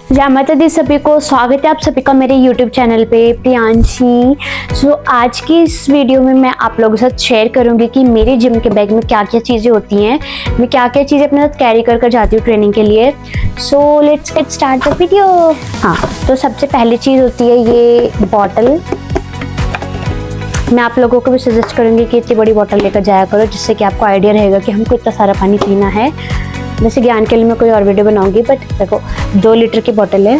जय माता दी सभी को, स्वागत है आप सभी का मेरे YouTube चैनल पे प्रियांशी। आज की इस वीडियो में मैं आप लोगों के साथ शेयर करूंगी कि मेरे जिम के बैग में क्या क्या चीज़ें होती हैं, मैं क्या क्या चीज़ें अपने साथ कैरी कर जाती हूँ ट्रेनिंग के लिए। So let's get start the video. हाँ, तो सबसे पहली चीज़ होती है ये बॉटल। मैं आप लोगों को भी सजेस्ट करूँगी कि इतनी बड़ी बॉटल लेकर जाया करो, जिससे कि आपको आइडिया रहेगा कि हमको इतना सारा पानी पीना है। वैसे ज्ञान के लिए मैं कोई और वीडियो बनाऊंगी, बट देखो 2 लीटर की बोतल है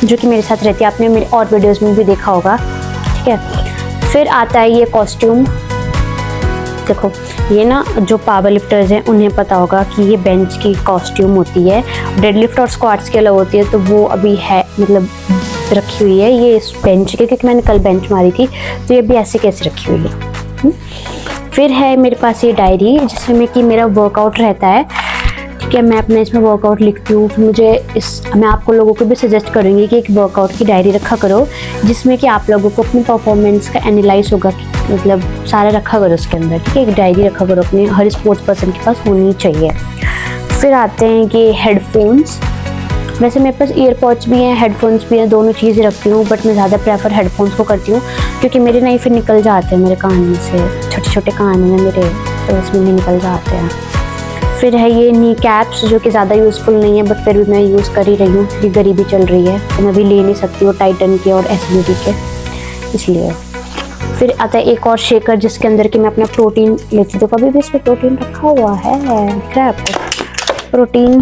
जो कि मेरे साथ रहती है, आपने मेरे और वीडियोस में भी देखा होगा। ठीक है, फिर आता है ये कॉस्ट्यूम। देखो ये ना जो पावर लिफ्टर्स हैं उन्हें पता होगा कि ये बेंच की कॉस्ट्यूम होती है, डेडलिफ्ट और स्क्वाट्स की अलग होती है, तो वो अभी है मतलब रखी हुई है ये इस बेंच के, क्योंकि मैंने कल बेंच मारी थी, तो ये भी ऐसे कैसे रखी हुई है। फिर है मेरे पास ये डायरी, जिसमें कि मेरा वर्कआउट रहता है। ठीक है, मैं अपने इसमें वर्कआउट लिखती हूँ। फिर मैं आपको लोगों को भी सजेस्ट करूँगी कि एक वर्कआउट की डायरी रखा करो, जिसमें कि आप लोगों को अपनी परफॉर्मेंस का एनालाइज होगा, कि मतलब सारा रखा करो उसके अंदर। ठीक है, एक डायरी रखा करो, अपने हर स्पोर्ट्स पर्सन के पास होनी चाहिए। फिर आते हैं ये हेडफोन्स। वैसे मेरे पास ईयरपॉड्स भी हैं, हेडफोन्स भी हैं, दोनों चीज़ें रखती हूँ, बट मैं ज़्यादा प्रेफर हेडफोन्स को करती हूँ, क्योंकि मेरे नहीं फिर निकल जाते हैं मेरे कान में से, छोटे छोटे कान हैं मेरे, तो उसमें नहीं निकल जाते हैं। फिर है ये नी कैप्स, जो कि ज़्यादा यूज़फुल नहीं है, बट फिर भी मैं यूज़ कर ही रही हूँ क्योंकि गरीबी चल रही है, तो मैं भी ले नहीं सकती वो टाइटन के और एसबीडी के, इसलिए। फिर आता है एक और शेकर, जिसके अंदर कि मैं अपना प्रोटीन लेती हूँ, तो कभी भी इसमें प्रोटीन रखा हुआ है, क्या आपको प्रोटीन।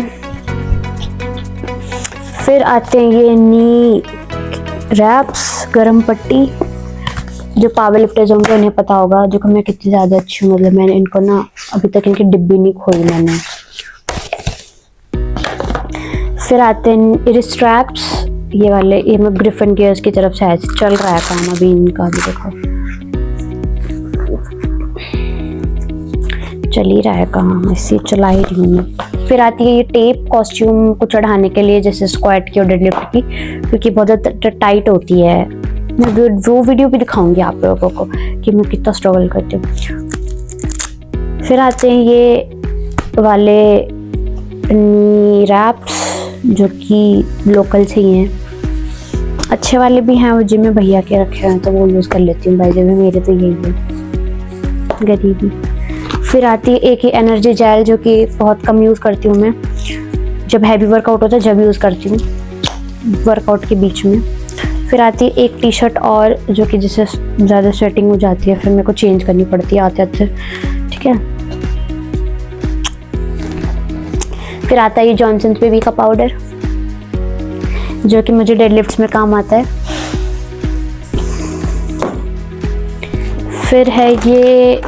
फिर आते हैं ये नी रैप्स, गरम पट्टी, जो पावर लिफ्टर्स होंगे उन्हें पता होगा, जो कि मैं कितनी ज़्यादा अच्छी हूँ, मतलब मैंने इनको ना अभी तक इनकी डिब्बी नहीं खोई मैंने। फिर आते हैं रिस्ट्रैप्स, ये वाले, ये मैं ग्रिफिन गियर्स की तरफ से ऐसे चल रहा है काम अभी इनका भी, देखो चल ही रहा है काम, ऐसे चला ही रही हूँ मैं। फिर आती है ये टेप कॉस्ट्यूम को चढ़ाने के लिए, जैसे स्क्वाट की और डेडलिफ्ट की, क्योंकि बहुत टाइट होती है। मैं वो वीडियो भी दिखाऊंगी आप लोगों को कि मैं कितना स्ट्रगल करती हूँ। फिर आते हैं ये वाले नी रैप्स, जो कि लोकल से ही हैं, अच्छे वाले भी हैं, वो जिम में भैया के रखे हैं, तो वो यूज़ कर लेती हूँ। भाई जब मेरे तो यही है गरीबी। फिर आती है एक ही एनर्जी जेल, जो कि बहुत कम यूज़ करती हूँ मैं, जब हैवी वर्कआउट होता है जब यूज़ करती हूँ, वर्कआउट के बीच में। फिर आती है एक टी शर्ट और, जो कि जिससे ज़्यादा स्वेटिंग हो जाती है, फिर मेरे को चेंज करनी पड़ती है आते आते। ठीक है, फिर आता है ये जॉनसन्स बेबी का पाउडर, जो कि मुझे डेडलिफ्ट्स में काम आता है। फिर है ये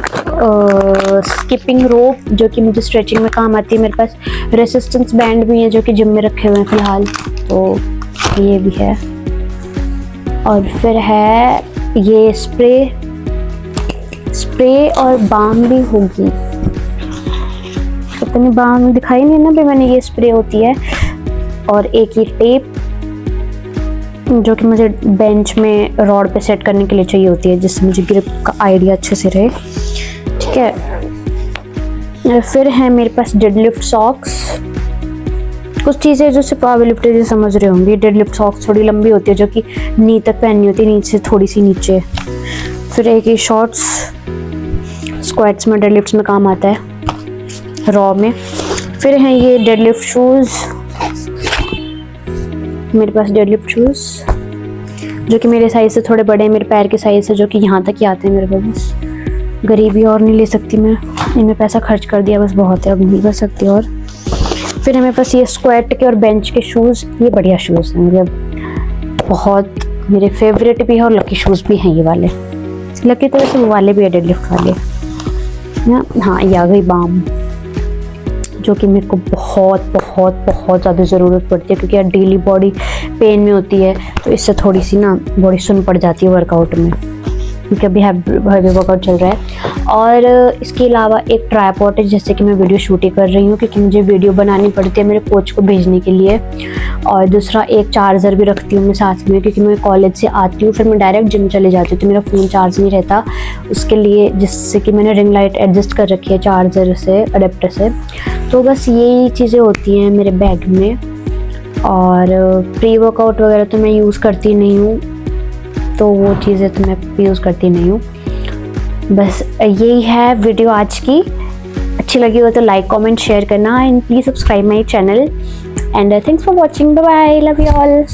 स्किपिंग रोप, जो कि मुझे स्ट्रेचिंग में काम आती है। मेरे पास रेसिस्टेंस बैंड भी है, जो कि जिम में रखे हुए हैं फ़िलहाल, तो ये भी है। और फिर है ये स्प्रे और बाम भी होगी, तो बाम दिखाई नहीं ना भी मैंने, ये स्प्रे होती है। और एक ये टेप, जो कि मुझे बेंच में रॉड पे सेट करने के लिए चाहिए होती है, जिससे मुझे ग्रिप का आइडिया अच्छे से रहे। ठीक है, फिर है मेरे पास डेडलिफ्ट सॉक्स, कुछ चीज़ें जो सिर्फ पावर लिफ्टर जैसे समझ रहे होंगे। डेडलिफ्ट सॉक्स थोड़ी लंबी होती है, जो कि नी तक पहननी होती है, नीचे से थोड़ी सी नीचे। फिर एक ये शॉर्ट्स, स्क्वाट्स में डेडलिफ्ट्स में काम आता है, रॉ में। फिर हैं ये डेडलिफ्ट शूज़, मेरे पास डेडलिफ्ट शूज़ जो कि मेरे साइज़ से थोड़े बड़े हैं, मेरे पैर के साइज़ से, जो कि यहाँ तक ही आते हैं मेरे को। बस गरीबी और नहीं ले सकती मैं, इनमें पैसा खर्च कर दिया बस, बहुत है, अब नहीं कर सकती। और फिर हमें पास ये स्क्वाट के और बेंच के शूज़, ये बढ़िया शूज़ हैं, मतलब बहुत मेरे फेवरेट भी है, और लकी शूज़ भी हैं ये वाले। लकी तो वैसे वो वाले भी है डेडलिफ्ट वाले ना। हाँ, ये आ गई बाम, जो कि मेरे को बहुत बहुत बहुत ज़्यादा ज़रूरत पड़ती है, क्योंकि यार डेली बॉडी पेन में होती है, तो इससे थोड़ी सी ना बॉडी सुन पड़ जाती है वर्कआउट में, क्योंकि अभी हैवी वर्कआउट चल रहा है। और इसके अलावा एक ट्राइपॉड है, जैसे कि मैं वीडियो शूट ही कर रही हूँ, क्योंकि मुझे वीडियो बनानी पड़ती है मेरे कोच को भेजने के लिए। और दूसरा एक चार्जर भी रखती हूँ मैं साथ में, क्योंकि मैं कॉलेज से आती हूँ, फिर मैं डायरेक्ट जिम चले जाती हूँ, तो मेरा फ़ोन चार्ज नहीं रहता उसके लिए, जिससे कि मैंने रिंग लाइट एडजस्ट कर रखी है चार्जर से, अडेप्टर से। तो बस यही चीज़ें होती हैं मेरे बैग में। और प्री वर्कआउट वगैरह तो मैं यूज़ करती नहीं हूँ, तो वो चीज़ें तो मैं यूज़ करती नहीं हूँ। बस यही है वीडियो आज की। अच्छी लगी हो तो लाइक कमेंट शेयर करना and please subscribe my channel and thanks for watching. Bye bye, love you all.